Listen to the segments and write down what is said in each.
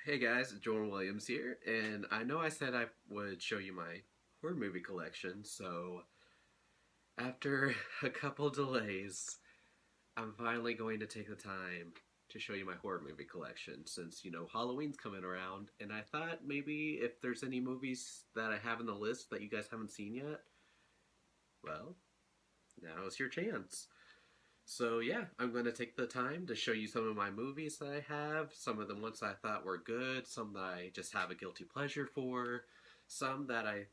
Hey guys, Jordan Williams here, and I know I said I would show you my horror movie collection, so after a couple delays, I'm finally going to take the time to show you my horror movie collection since, Halloween's coming around, and I thought maybe if there's any movies that I have in the list that you guys haven't seen yet, well, now is your chance. So yeah, I'm going to take the time to show you some of my movies that I have, some of the ones I thought were good, some that I just have a guilty pleasure for, some that I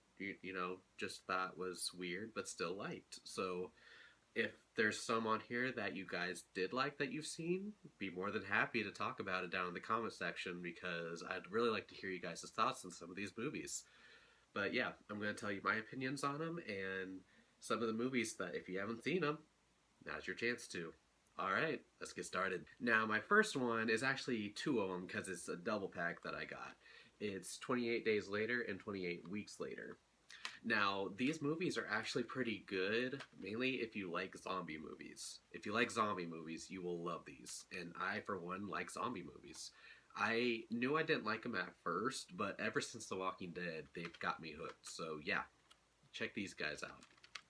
just thought was weird but still liked. So if there's some on here that you guys did like that you've seen, be more than happy to talk about it down in the comment section because I'd really like to hear you guys' thoughts on some of these movies. But yeah, I'm going to tell you my opinions on them and some of the movies that if you haven't seen them, now's your chance to. Alright, let's get started. Now, my first one is actually two of them because it's a double pack that I got. It's 28 Days Later and 28 Weeks Later. Now, these movies are actually pretty good, mainly if you like zombie movies. If you like zombie movies, you will love these. And I, for one, like zombie movies. I knew I didn't like them at first, but ever since The Walking Dead, they've got me hooked. So, yeah, check these guys out.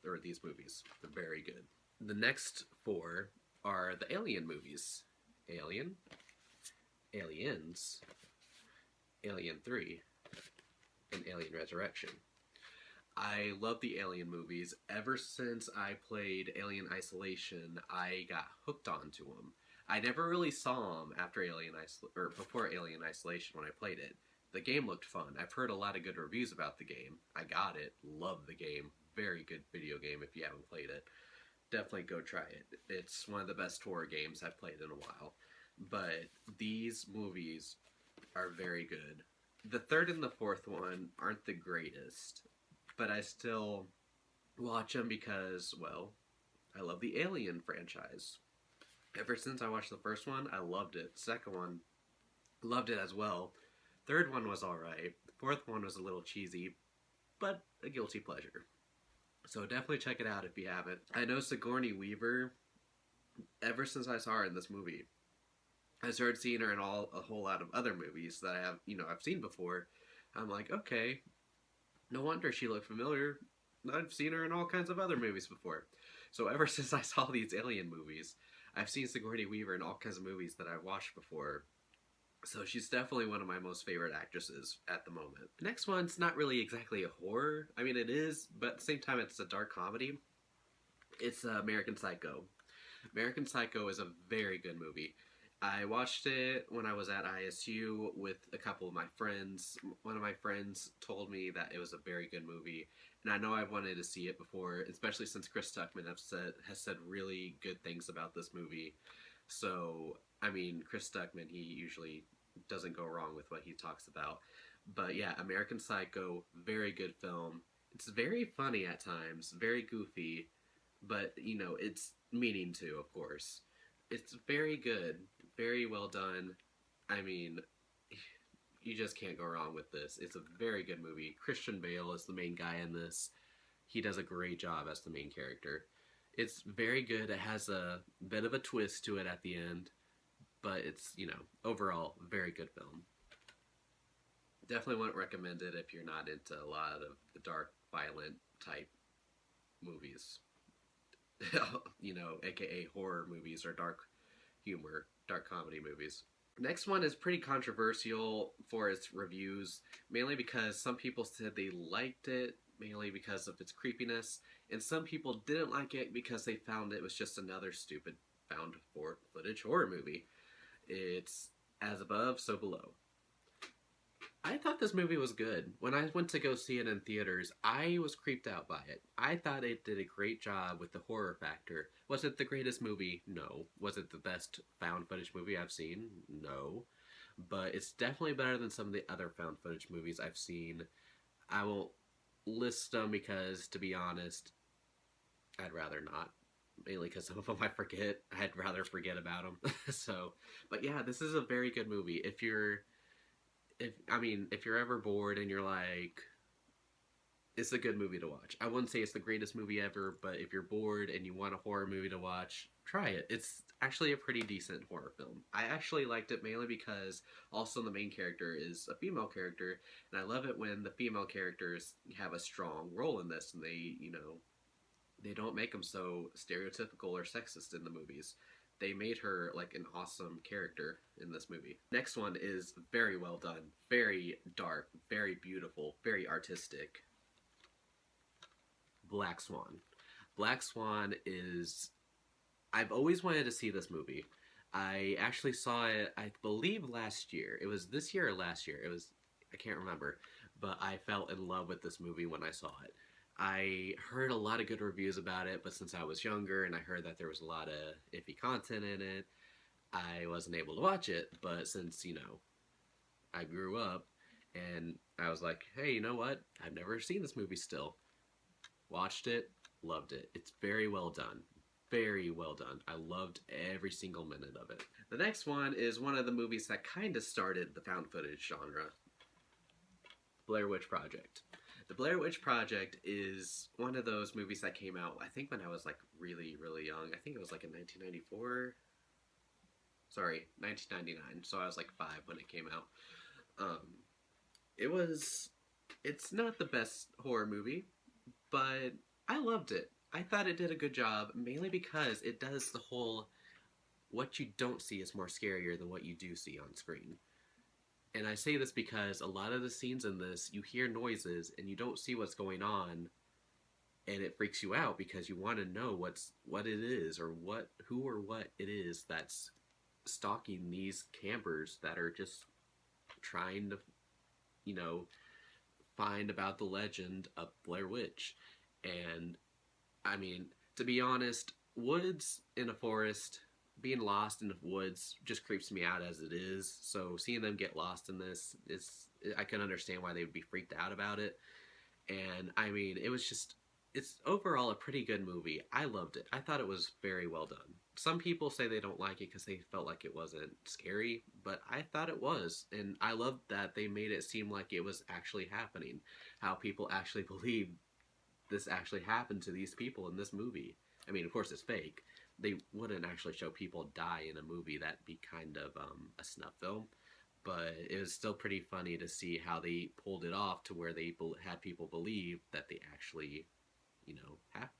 Or these movies. They're very good. The next four are the Alien movies. Alien, Aliens, Alien 3, and Alien Resurrection. I love the Alien movies. Ever since I played Alien Isolation, I got hooked onto them. I never really saw them after before Alien Isolation when I played it. The game looked fun. I've heard a lot of good reviews about the game. I got it. Love the game. Very good video game if you haven't played it. Definitely go try it. It's one of the best horror games I've played in a while. But these movies are very good. The third and the fourth one aren't the greatest, but I still watch them because, well, I love the Alien franchise. Ever since I watched the first one, I loved it. Second one, loved it as well. Third one was alright. Fourth one was a little cheesy, but a guilty pleasure. So definitely check it out if you haven't. I know Sigourney Weaver, ever since I saw her in this movie, I started seeing her in a whole lot of other movies that I've seen before. I'm like, okay, no wonder she looked familiar. I've seen her in all kinds of other movies before. So ever since I saw these Alien movies, I've seen Sigourney Weaver in all kinds of movies that I've watched before. So she's definitely one of my most favorite actresses at the moment. The next one's not really exactly a horror. I mean, it is, but at the same time, it's a dark comedy. It's American Psycho. American Psycho is a very good movie. I watched it when I was at ISU with a couple of my friends. One of my friends told me that it was a very good movie, and I know I've wanted to see it before, especially since Chris Tuckman has said really good things about this movie. So, I mean, Chris Tuckman, he usually doesn't go wrong with what he talks about. But yeah, American Psycho, very good film. It's very funny at times, very goofy, but, it's meaning to, of course. It's very good, very well done. I mean, you just can't go wrong with this. It's a very good movie. Christian Bale is the main guy in this. He does a great job as the main character. It's very good. It has a bit of a twist to it at the end, but it's, overall, very good film. Definitely wouldn't recommend it if you're not into a lot of the dark, violent type movies. AKA horror movies or dark humor, dark comedy movies. Next one is pretty controversial for its reviews, mainly because some people said they liked it, mainly because of its creepiness, and some people didn't like it because they found it was just another stupid found footage horror movie. It's As Above, So Below. I thought this movie was good. When I went to go see it in theaters, I was creeped out by it. I thought it did a great job with the horror factor. Was it the greatest movie? No. Was it the best found footage movie I've seen? No. But it's definitely better than some of the other found footage movies I've seen. I won't list them because, to be honest, I'd rather not. Mainly because some of them I forget. I'd rather forget about them. But yeah, this is a very good movie. If you're ever bored and you're like, It's a good movie to watch. I wouldn't say it's the greatest movie ever, but if you're bored and you want a horror movie to watch, try it. It's actually a pretty decent horror film. I actually liked it mainly because also the main character is a female character, and I love it when the female characters have a strong role in this and they don't make them so stereotypical or sexist in the movies. They made her like an awesome character in this movie. Next one is very well done, very dark, very beautiful, very artistic. Black Swan. Black Swan is. I've always wanted to see this movie. I actually saw it, I believe, last year. It was this year or last year. It was. I can't remember. But I fell in love with this movie when I saw it. I heard a lot of good reviews about it, but since I was younger and I heard that there was a lot of iffy content in it, I wasn't able to watch it. But since, I grew up and I was like, hey, you know what? I've never seen this movie still. Watched it, loved it. It's very well done. Very well done. I loved every single minute of it. The next one is one of the movies that kind of started the found footage genre. Blair Witch Project. The Blair Witch Project is one of those movies that came out, I think, when I was like really, really young. I think it was like in 1994. Sorry, 1999. So I was like 5 when it came out. It's not the best horror movie, but I loved it. I thought it did a good job, mainly because it does the whole, what you don't see is more scarier than what you do see on screen. And I say this because a lot of the scenes in this, you hear noises and you don't see what's going on, and it freaks you out because you want to know what it is or who or what it is that's stalking these campers that are just trying to, find about the legend of Blair Witch. And I mean, to be honest, woods in a forest, being lost in the woods just creeps me out as it is. So seeing them get lost in this I can understand why they would be freaked out about it. And I mean, it's overall a pretty good movie. I loved it. I thought it was very well done. Some people say they don't like it because they felt like it wasn't scary, but I thought it was. And I loved that they made it seem like it was actually happening. How people actually believe this actually happened to these people in this movie. I mean, of course it's fake. They wouldn't actually show people die in a movie. That'd be kind of a snuff film. But it was still pretty funny to see how they pulled it off to where they had people believe that they actually,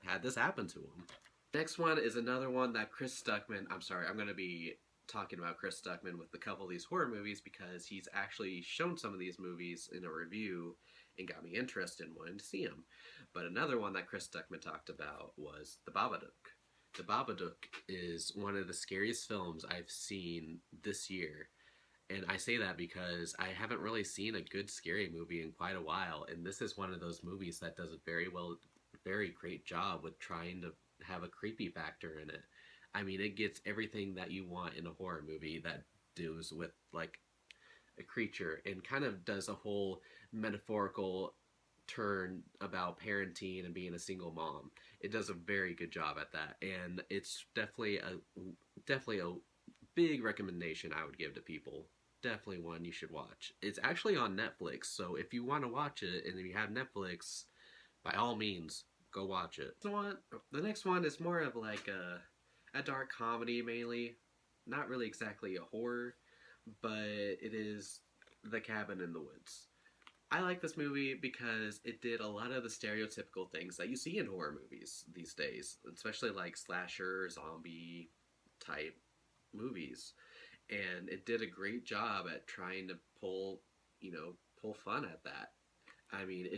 had this happen to them. Next one is another one that Chris Stuckman, I'm sorry, I'm going to be talking about Chris Stuckman with a couple of these horror movies because he's actually shown some of these movies in a review and got me interested in wanting to see them. But another one that Chris Stuckman talked about was The Babadook. The Babadook is one of the scariest films I've seen this year. And I say that because I haven't really seen a good scary movie in quite a while. And this is one of those movies that does a very great job with trying to have a creepy factor in it. I mean, it gets everything that you want in a horror movie that deals with, like, a creature and kind of does a whole metaphorical turn about parenting and being a single mom. It does a very good job at that, and it's definitely a big recommendation I would give to people. Definitely one you should watch. It's actually on Netflix, so if you want to watch it and if you have Netflix, by all means, go watch it. The next one is more of like a dark comedy mainly. Not really exactly a horror, but it is The Cabin in the Woods. I like this movie because it did a lot of the stereotypical things that you see in horror movies these days, especially like slasher, zombie type movies. And it did a great job at trying to pull fun at that. I mean,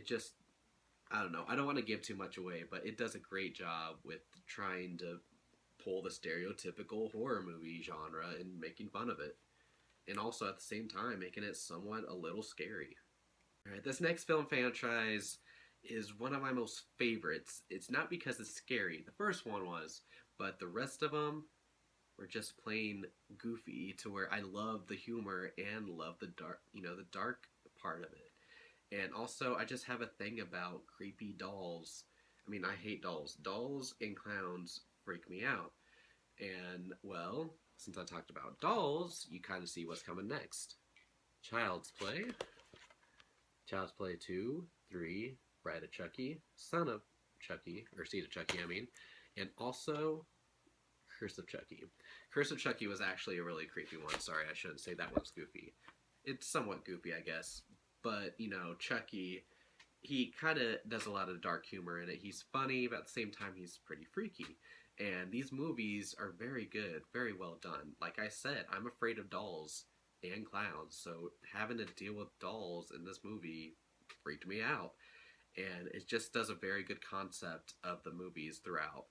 I don't know. I don't want to give too much away, but it does a great job with trying to pull the stereotypical horror movie genre and making fun of it. And also at the same time making it somewhat a little scary. Alright, this next film franchise is one of my most favorites. It's not because it's scary. The first one was, but the rest of them were just plain goofy to where I love the humor and love the dark part of it. And also, I just have a thing about creepy dolls. I mean, I hate dolls. Dolls and clowns freak me out. And, well, since I talked about dolls, you kind of see what's coming next. Child's Play. Child's Play 2, 3, Bride of Chucky, Son of Chucky, or Seed of Chucky, I mean, and also Curse of Chucky. Curse of Chucky was actually a really creepy one. Sorry, I shouldn't say that one's goofy. It's somewhat goofy, I guess. But, you know, Chucky, he kind of does a lot of dark humor in it. He's funny, but at the same time, he's pretty freaky. And these movies are very good, very well done. Like I said, I'm afraid of dolls and clowns, so having to deal with dolls in this movie freaked me out. And it just does a very good concept of the movies throughout.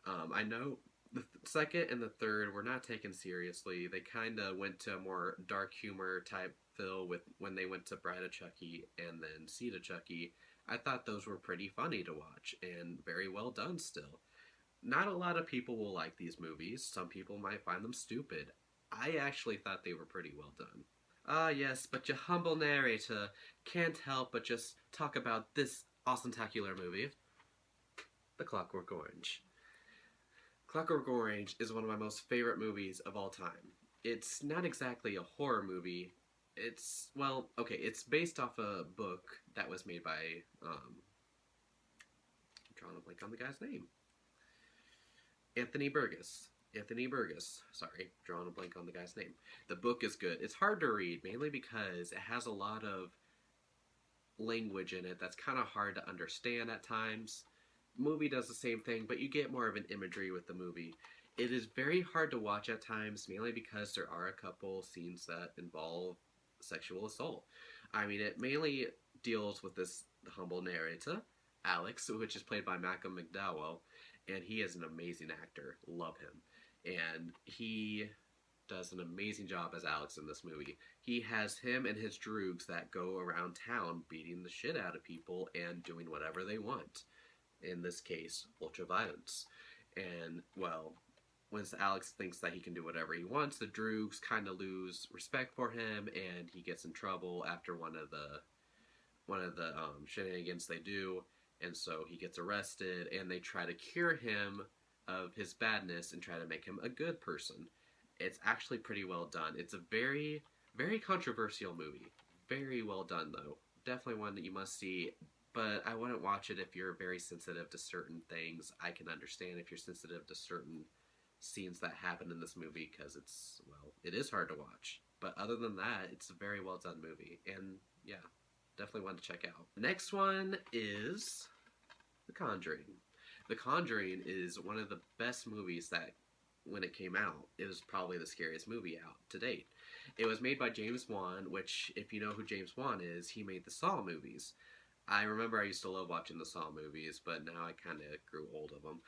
I know the second and the third were not taken seriously. They kind of went to a more dark humor type feel with when they went to Bride of Chucky and then Seed of Chucky. I thought those were pretty funny to watch and very well done still. Not a lot of people will like these movies. Some people might find them stupid. I actually thought they were pretty well done. Ah, yes, but your humble narrator can't help but just talk about this awesome-tacular movie, The Clockwork Orange. Clockwork Orange is one of my most favorite movies of all time. It's not exactly a horror movie. It's, well, okay, it's based off a book that was made by, I'm drawing a blank on the guy's name. Anthony Burgess, sorry, drawing a blank on the guy's name. The book is good. It's hard to read, mainly because it has a lot of language in it that's kind of hard to understand at times. The movie does the same thing, but you get more of an imagery with the movie. It is very hard to watch at times, mainly because there are a couple scenes that involve sexual assault. I mean, it mainly deals with this humble narrator, Alex, which is played by Malcolm McDowell, and he is an amazing actor. Love him. And he does an amazing job as Alex in this movie. He has him and his droogs that go around town beating the shit out of people and doing whatever they want. In this case, ultraviolence. And, well, once Alex thinks that he can do whatever he wants, the droogs kind of lose respect for him, and he gets in trouble after one of the shenanigans they do. And so he gets arrested, and they try to cure him of his badness and try to make him a good person. It's actually pretty well done. It's a very, very controversial movie. Very well done, though. Definitely one that you must see, but I wouldn't watch it if you're very sensitive to certain things. I can understand if you're sensitive to certain scenes that happen in this movie, because it's, well, it is hard to watch. But other than that, it's a very well done movie, and yeah. Definitely one to check out. The next one is The Conjuring. The Conjuring is one of the best movies that, when it came out, it was probably the scariest movie out to date. It was made by James Swan, which, if you know who James Swan is, he made the Saw movies. I remember I used to love watching the Saw movies, but now I kind of grew old of them.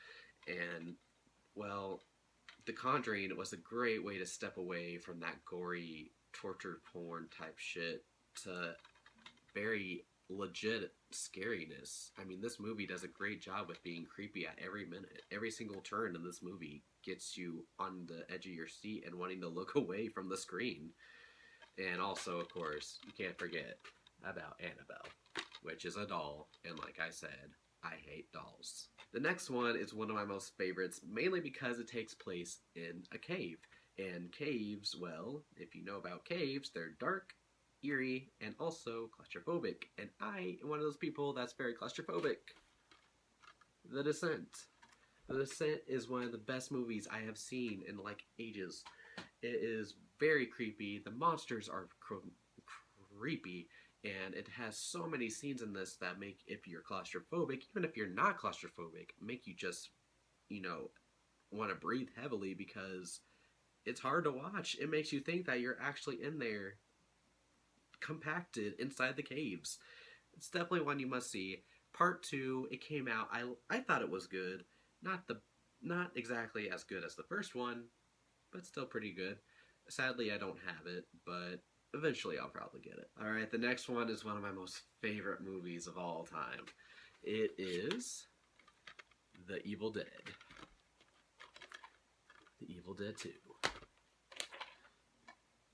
And, well, The Conjuring was a great way to step away from that gory, torture porn type shit to very legit scariness. I mean, this movie does a great job with being creepy at every minute. Every single turn in this movie gets you on the edge of your seat and wanting to look away from the screen. And also, of course, you can't forget about Annabelle, which is a doll, and like I said, I hate dolls. The next one is one of my most favorites, mainly because it takes place in a cave. And caves, well, if you know about caves, they're dark, eerie, and also claustrophobic. And I am one of those people that's very claustrophobic. The Descent. The Descent is one of the best movies I have seen in like ages. It is very creepy. The monsters are creepy, and it has so many scenes in this that make, if you're claustrophobic, even if you're not claustrophobic, make you just, you know, want to breathe heavily because it's hard to watch. It makes you think that you're actually in there, compacted inside the caves. It's definitely one you must see. Part 2, it came out. I thought it was good. Not exactly as good as the first one, but still pretty good. Sadly, I don't have it, but eventually I'll probably get it. Alright, the next one is one of my most favorite movies of all time. It is The Evil Dead. The Evil Dead 2.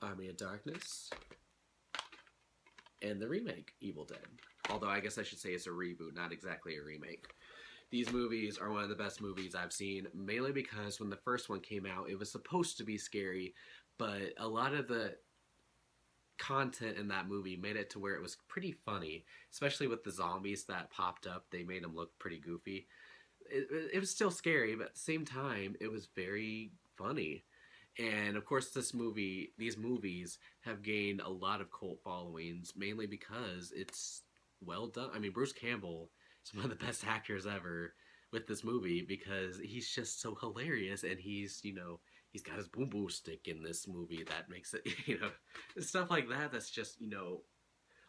Army of Darkness. And the remake, Evil Dead. Although I guess I should say it's a reboot, not exactly a remake. These movies are one of the best movies I've seen, mainly because when the first one came out, it was supposed to be scary, but a lot of the content in that movie made it to where it was pretty funny, especially with the zombies that popped up. They made them look pretty goofy. It was still scary, but at the same time, it was very funny. And of course, these movies have gained a lot of cult followings, mainly because it's well done. I mean, Bruce Campbell is one of the best actors ever with this movie because he's just so hilarious, and he's got his boom boom stick in this movie that makes it, stuff like that. That's just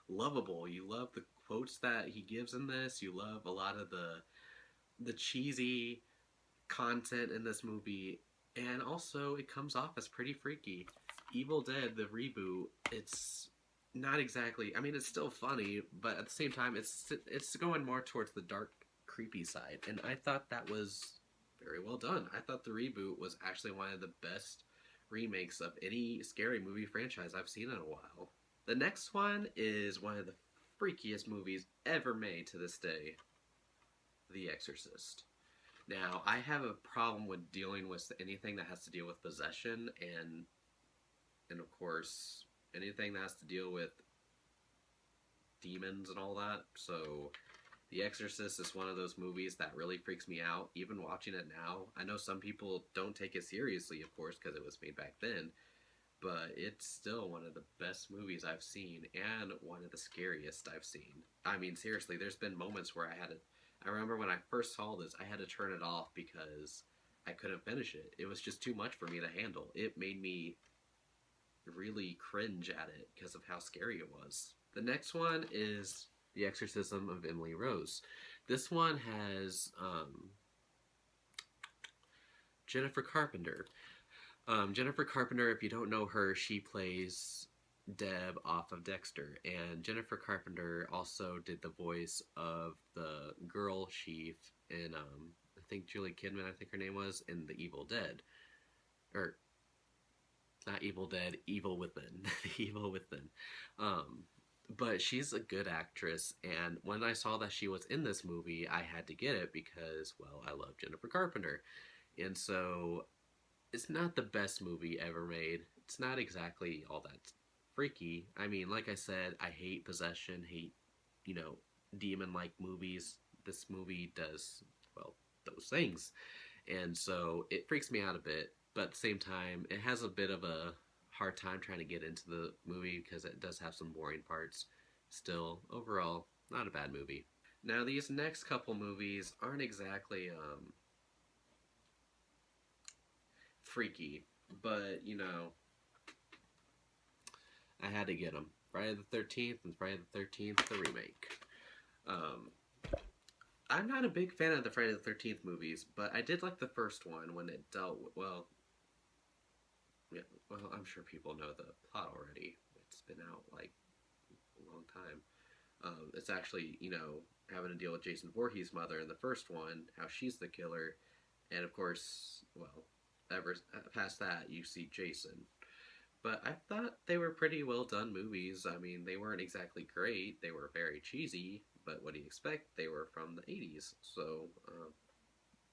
lovable. You love the quotes that he gives in this. You love a lot of the cheesy content in this movie, and also it comes off as pretty freaky. Evil Dead, the reboot, it's not exactly. I mean, it's still funny, but at the same time, it's going more towards the dark, creepy side, and I thought that was very well done. I thought the reboot was actually one of the best remakes of any scary movie franchise I've seen in a while. The next one is one of the freakiest movies ever made to this day, The Exorcist. Now, I have a problem with dealing with anything that has to deal with possession and of course anything that has to deal with demons and all that. So, The Exorcist is one of those movies that really freaks me out. Even watching it now, I know some people don't take it seriously, of course, because it was made back then. But it's still one of the best movies I've seen and one of the scariest I've seen. I mean, seriously, there's been moments where I remember when I first saw this, I had to turn it off because I couldn't finish it. It was just too much for me to handle. It made me really cringe at it because of how scary it was. The next one is The Exorcism of Emily Rose. This one has Jennifer Carpenter. Jennifer Carpenter, if you don't know her, she plays Deb off of Dexter. And Jennifer Carpenter also did the voice of the girl chief in, I think Julie Kidman, I think her name was, in The Evil Dead. Or, not Evil Dead, Evil Within. The Evil Within. But she's a good actress, and when I saw that she was in this movie, I had to get it because, well, I love Jennifer Carpenter. And so, it's not the best movie ever made. It's not exactly all that freaky. I mean, like I said, I hate possession, hate, demon-like movies. This movie does, well, those things. And so, it freaks me out a bit, but at the same time, it has a bit of a hard time trying to get into the movie because it does have some boring parts. Still, overall, not a bad movie. Now, these next couple movies aren't exactly freaky, but I had to get them. Friday the 13th and Friday the 13th, the remake. I'm not a big fan of the Friday the 13th movies, but I did like the first one when it dealt with, well, I'm sure people know the plot already. It's been out like a long time. It's actually, having to deal with Jason Voorhees' mother in the first one, how she's the killer, and of course, well, ever past that, you see Jason. But I thought they were pretty well done movies. I mean, they weren't exactly great. They were very cheesy, but what do you expect? They were from the 80s. So,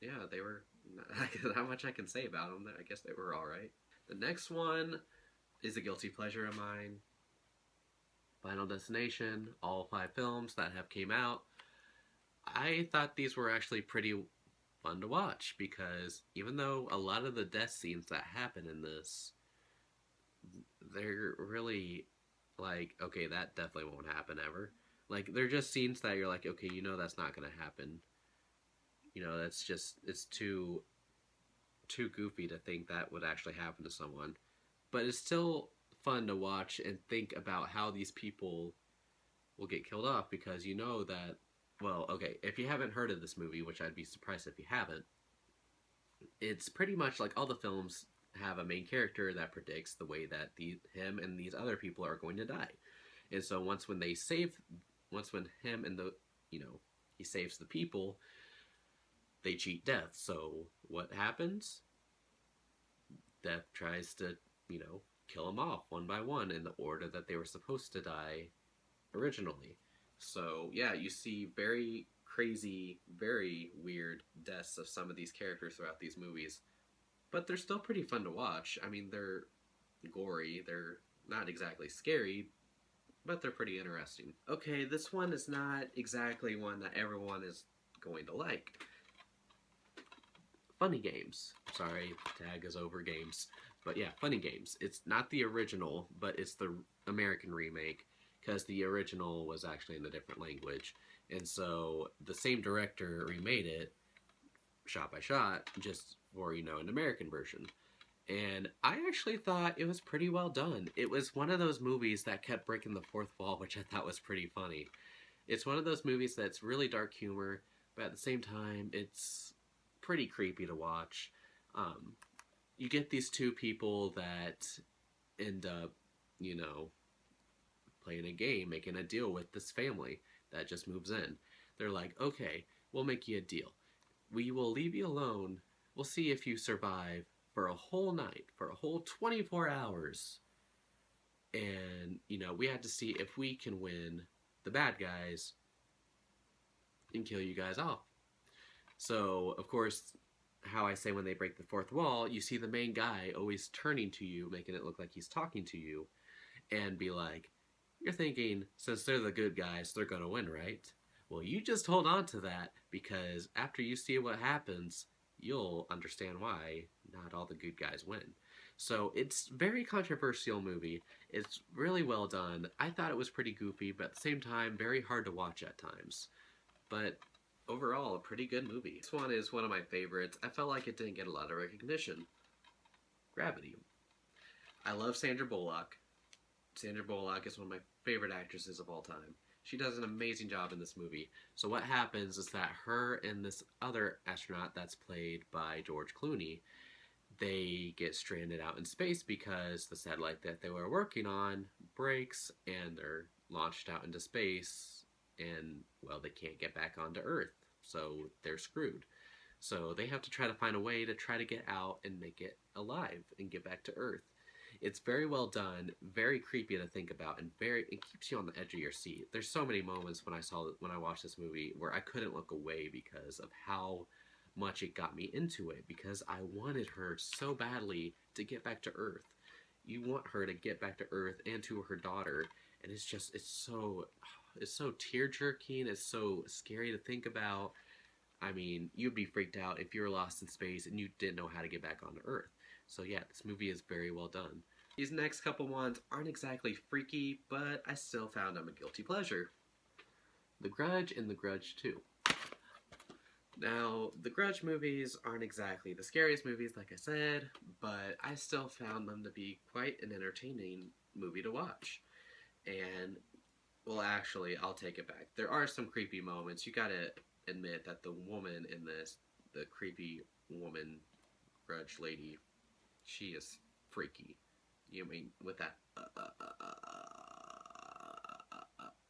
yeah, they were, not much I can say about them. I guess they were alright. The next one is a guilty pleasure of mine. Final Destination, all 5 films that have came out. I thought these were actually pretty fun to watch because even though a lot of the death scenes that happen in this, they're really like, okay, that definitely won't happen ever. Like, they're just scenes that you're like, okay, that's not gonna happen. That's just, it's too goofy to think that would actually happen to someone. But it's still fun to watch and think about how these people will get killed off because that, well, okay, if you haven't heard of this movie, which I'd be surprised if you haven't, it's pretty much like all the films have a main character that predicts the way that him and these other people are going to die. And so once when him and he saves the people, they cheat death. So what happens? Death tries to, kill them off one by one in the order that they were supposed to die originally. So, yeah, you see very crazy, very weird deaths of some of these characters throughout these movies. But they're still pretty fun to watch. I mean, they're gory, they're not exactly scary, but they're pretty interesting. Okay, this one is not exactly one that everyone is going to like. Funny Games. Sorry, tag is over games. But yeah, Funny Games. It's not the original, but it's the American remake, because the original was actually in a different language. And so the same director remade it, shot by shot, just for, an American version. And I actually thought it was pretty well done. It was one of those movies that kept breaking the fourth wall, which I thought was pretty funny. It's one of those movies that's really dark humor, but at the same time, it's pretty creepy to watch. Um, you get these two people that end up, you know, playing a game, making a deal with this family that just moves in. They're like, okay, we'll make you a deal. We will leave you alone. We'll see if you survive for a whole night, for a whole 24 hours. And, we had to see if we can win the bad guys and kill you guys off. So, of course, how I say when they break the fourth wall, you see the main guy always turning to you, making it look like he's talking to you, and be like, you're thinking, since they're the good guys, they're going to win, right? Well, you just hold on to that, because after you see what happens, you'll understand why not all the good guys win. So it's a very controversial movie. It's really well done. I thought it was pretty goofy, but at the same time, very hard to watch at times. But overall, a pretty good movie. This one is one of my favorites. I felt like it didn't get a lot of recognition. Gravity. I love Sandra Bullock. Sandra Bullock is one of my favorite actresses of all time. She does an amazing job in this movie. So what happens is that her and this other astronaut that's played by George Clooney, they get stranded out in space because the satellite that they were working on breaks and they're launched out into space and, well, they can't get back onto Earth. So they're screwed. So they have to try to find a way to try to get out and make it alive and get back to Earth. It's very well done, very creepy to think about, and it keeps you on the edge of your seat. There's so many moments when I watched this movie where I couldn't look away because of how much it got me into it, because I wanted her so badly to get back to Earth. You want her to get back to Earth and to her daughter, and it's so tear-jerking, it's so scary to think about. I mean, you'd be freaked out if you were lost in space and you didn't know how to get back onto Earth. So yeah, this movie is very well done. These next couple ones aren't exactly freaky, but I still found them a guilty pleasure. The Grudge and The Grudge 2. Now, the Grudge movies aren't exactly the scariest movies, like I said, but I still found them to be quite an entertaining movie to watch. And, well, actually, I'll take it back. There are some creepy moments. You gotta admit that the woman in this, the creepy woman, Grudge lady, she is freaky. You mean with that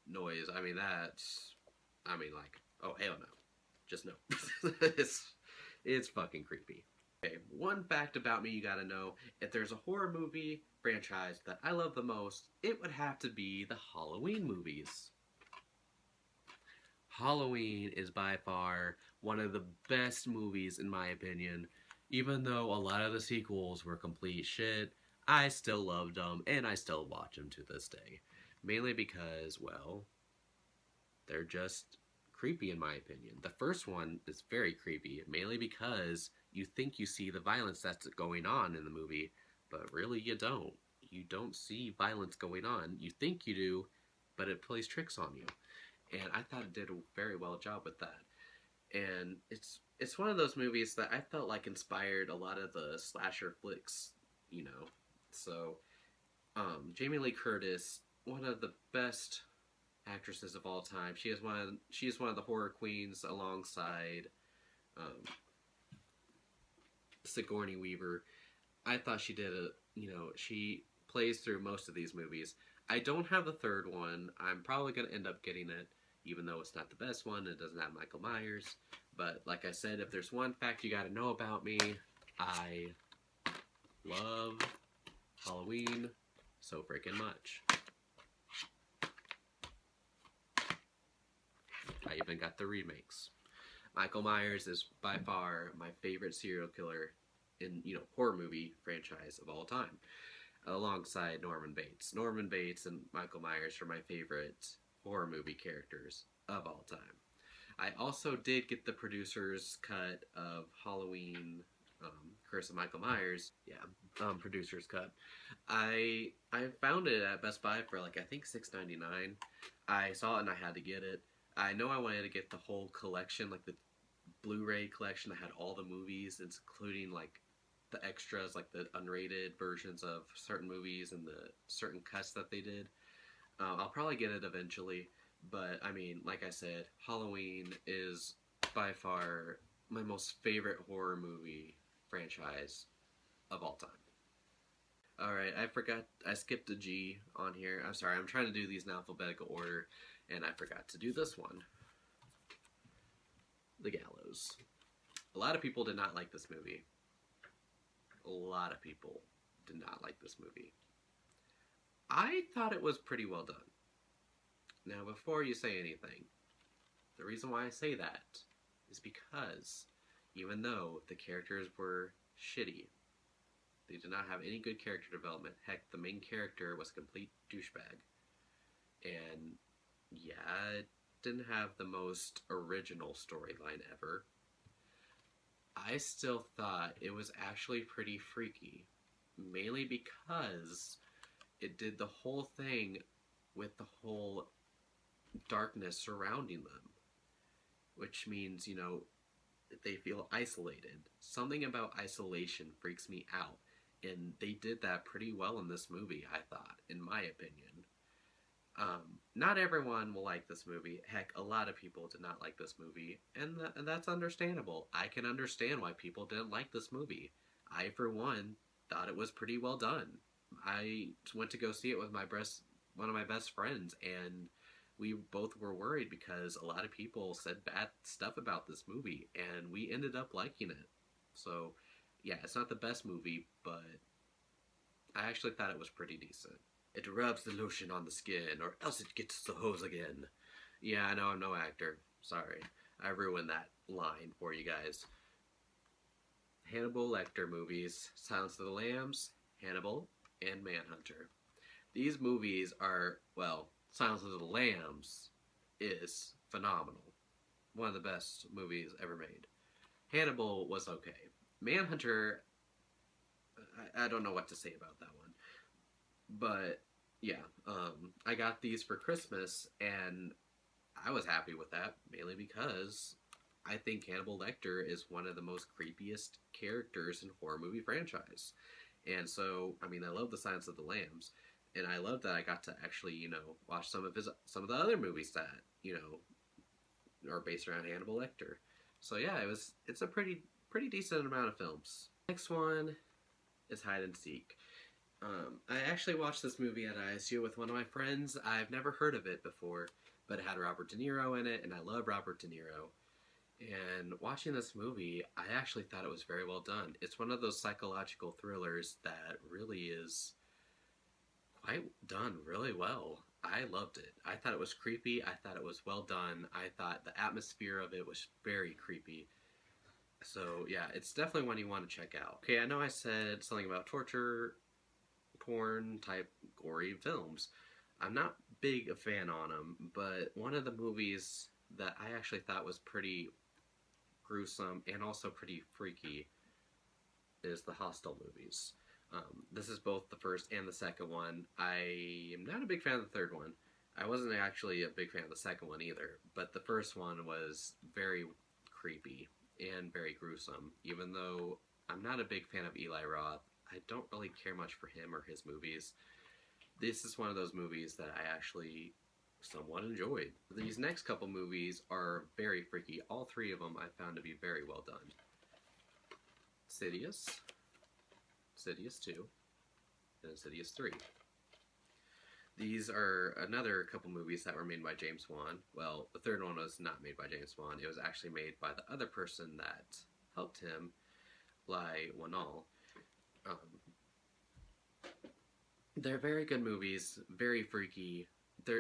noise? I mean like, oh hell no, just no. it's fucking creepy. Okay, one fact about me you gotta know: if there's a horror movie franchise that I love the most, it would have to be the Halloween movies. Halloween is by far one of the best movies in my opinion. Even though a lot of the sequels were complete shit, I still loved them, and I still watch them to this day. Mainly because, well, they're just creepy in my opinion. The first one is very creepy, mainly because you think you see the violence that's going on in the movie, but really you don't. You don't see violence going on. You think you do, but it plays tricks on you. And I thought it did a very well job with that. And it's one of those movies that I felt like inspired a lot of the slasher flicks, So, Jamie Lee Curtis, one of the best actresses of all time. She is one of the horror queens alongside Sigourney Weaver. I thought she did she plays through most of these movies. I don't have the third one. I'm probably going to end up getting it, even though it's not the best one. It doesn't have Michael Myers. But like I said, if there's one fact you gotta know about me, I love Halloween so freaking much. I even got the remakes. Michael Myers is by far my favorite serial killer in, horror movie franchise of all time. alongside Norman Bates. Norman Bates and Michael Myers are my favorite horror movie characters of all time. I also did get the producer's cut of Halloween, Curse of Michael Myers. Yeah, producer's cut. I found it at Best Buy for like I think $6.99. I saw it and I had to get it. I know I wanted to get the whole collection, like the Blu-ray collection that had all the movies, including like the extras, like the unrated versions of certain movies and the certain cuts that they did. I'll probably get it eventually, but I mean, like I said, Halloween is by far my most favorite horror movie franchise of all time. Alright, I skipped a G on here. I'm sorry, I'm trying to do these in alphabetical order, and I forgot to do this one. The Gallows. A lot of people did not like this movie. A lot of people did not like this movie. I thought it was pretty well done. Now, before you say anything, the reason why I say that is because even though the characters were shitty, they did not have any good character development. Heck, the main character was a complete douchebag. And yeah, it didn't have the most original storyline ever. I still thought it was actually pretty freaky, mainly because it did the whole thing with the whole darkness surrounding them, which means, you know, they feel isolated. Something about isolation freaks me out, and they did that pretty well in this movie, I thought, in my opinion. Not everyone will like this movie. Heck, a lot of people did not like this movie, and that's understandable. I can understand why people didn't like this movie. I, for one, thought it was pretty well done. I went to go see it with one of my best friends, and we both were worried because a lot of people said bad stuff about this movie, and we ended up liking it. So, yeah, it's not the best movie, but I actually thought it was pretty decent. It rubs the lotion on the skin, or else it gets the hose again. Yeah, I know I'm no actor. Sorry. I ruined that line for you guys. Hannibal Lecter movies, Silence of the Lambs, Hannibal, and Manhunter. These movies are, well, Silence of the Lambs is phenomenal. One of the best movies ever made. Hannibal was okay. Manhunter, I don't know what to say about that one. But, yeah, I got these for Christmas, and I was happy with that, mainly because I think Hannibal Lecter is one of the most creepiest characters in horror movie franchise. And so, I mean, I love The Silence of the Lambs, and I love that I got to actually, you know, watch some of the other movies that, you know, are based around Hannibal Lecter. So yeah, it's a pretty decent amount of films. Next one is Hide and Seek. I actually watched this movie at ISU with one of my friends. I've never heard of it before, but it had Robert De Niro in it, and I love Robert De Niro. And watching this movie, I actually thought it was very well done. It's one of those psychological thrillers that really is quite done really well. I loved it. I thought it was creepy. I thought it was well done. I thought the atmosphere of it was very creepy. So yeah, it's definitely one you want to check out. Okay, I know I said something about torture porn type gory films. I'm not big a fan on them, but one of the movies that I actually thought was pretty gruesome and also pretty freaky is the Hostel movies. This is both the first and the second one. I am not a big fan of the third one. I wasn't actually a big fan of the second one either, but the first one was very creepy and very gruesome. Even though I'm not a big fan of Eli Roth, I don't really care much for him or his movies. This is one of those movies that I actually somewhat enjoyed. These next couple movies are very freaky. All three of them I found to be very well done. Insidious, Insidious 2, and Insidious 3. These are another couple movies that were made by James Swan. Well, the third one was not made by James Swan. It was actually made by the other person that helped him, Lai Wanal. They're very good movies, very freaky.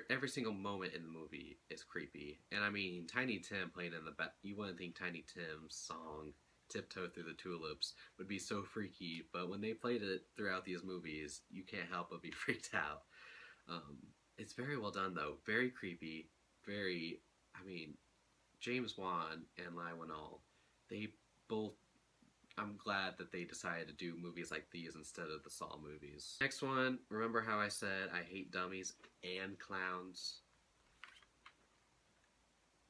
Every single moment in the movie is creepy. And I mean, Tiny Tim playing in the back, you wouldn't think Tiny Tim's song Tiptoe Through the Tulips would be so freaky, but when they played it throughout these movies, you can't help but be freaked out. It's very well done, though. Very creepy. Very, I mean, James Wan and Lai Whannell, they both, I'm glad that they decided to do movies like these instead of the Saw movies. Next one, remember how I said I hate dummies and clowns?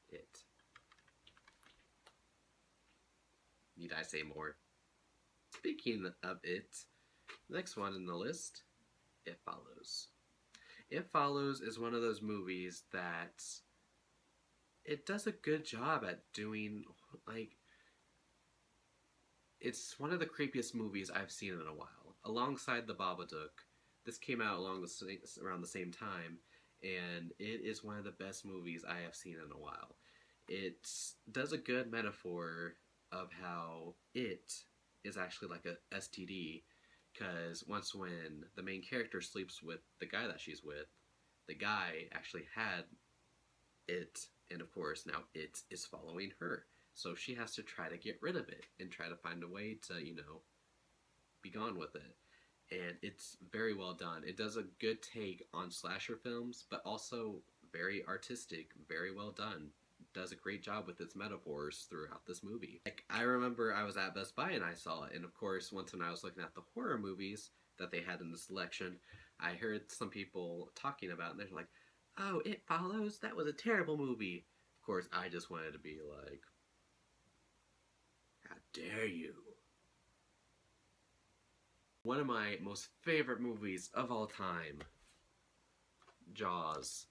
It. Need I say more? Speaking of it, next one in the list, It Follows. It Follows is one of those movies that it does a good job at doing, like, it's one of the creepiest movies I've seen in a while. Alongside the Babadook, this came out around the same time, and it is one of the best movies I have seen in a while. It does a good metaphor of how it is actually like a STD, because once when the main character sleeps with the guy that she's with, the guy actually had it, and of course now it is following her. So she has to try to get rid of it and try to find a way to, be gone with it. And it's very well done. It does a good take on slasher films, but also very artistic, very well done. Does a great job with its metaphors throughout this movie. Like, I remember I was at Best Buy and I saw it, and of course, once when I was looking at the horror movies that they had in the selection, I heard some people talking about it, and they're like, "Oh, It Follows? That was a terrible movie." Of course, I just wanted to be like, how dare you? One of my most favorite movies of all time, Jaws.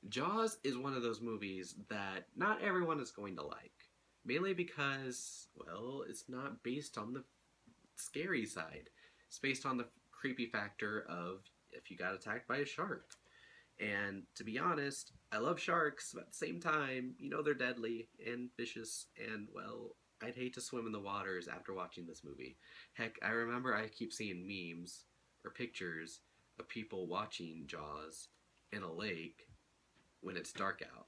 Jaws is one of those movies that not everyone is going to like. Mainly because, well, it's not based on the scary side. It's based on the creepy factor of if you got attacked by a shark. And to be honest, I love sharks, but at the same time, they're deadly and vicious, and, well, I'd hate to swim in the waters after watching this movie. Heck, I remember I keep seeing memes or pictures of people watching Jaws in a lake when it's dark out.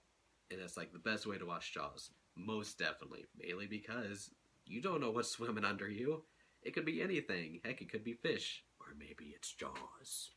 And it's like the best way to watch Jaws. Most definitely. Mainly because you don't know what's swimming under you. It could be anything. Heck, it could be fish. Or maybe it's Jaws.